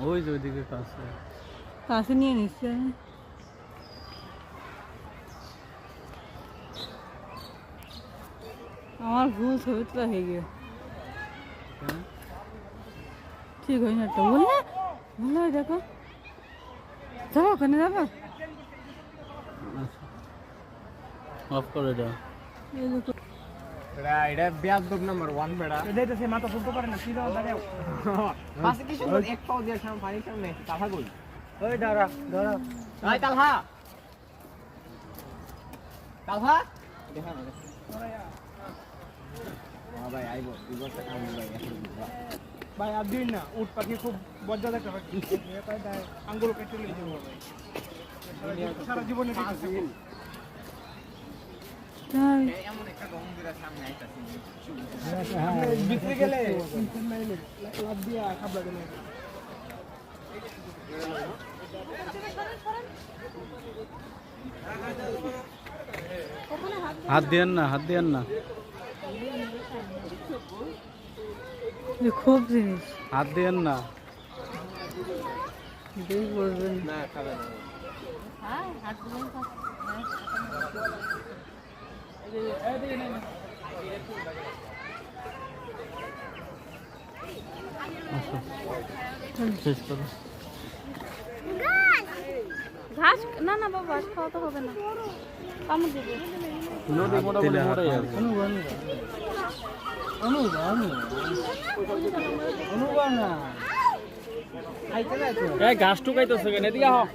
ওই যে ওইদিকে কাছে কাছে নিয়ে নিচ্ছে আমার ভুল ছবিটা হয়ে গিয়ে ঠিক হয় না তো বললে বললে দেখো যাবো ওখানে যাবো অফ করে দাও এটা বেয়াদব নাম্বার 1 বেড়া এটা তো সে মাথা ফুলতে পারে না সিধা দাঁড়াও পাশে কি সুন্দর এক পাও দিয়ে সামনে পানির সামনে তালহা কই ওই দাঁড়া দাঁড়া আই তালহা তালহা দেখা না ভাই আইবো দিবসটা কাম ভাই ভাই আর দিন না উট পাখি খুব বজ্জাত একটা পাখি আঙ্গুল কেটে নিয়ে যাবো ভাই সারা জীবনে দেখেছি এমন একটা গম্ভীর সামনে আইতাছে ভিতরে গেলে লাভ দিয়া খাবলা গেলে হাত দেন না খুব জিনিস হাত দেন না বলবেন না খাবে না শেষ করো ঘাস না না বাবা ঘাস খাওয়া তো হবে না কামড় দেবে নদী মোটামুটি মোটাই আছে এই ঘাস টুকাইতেছে কেন এদিকে আহ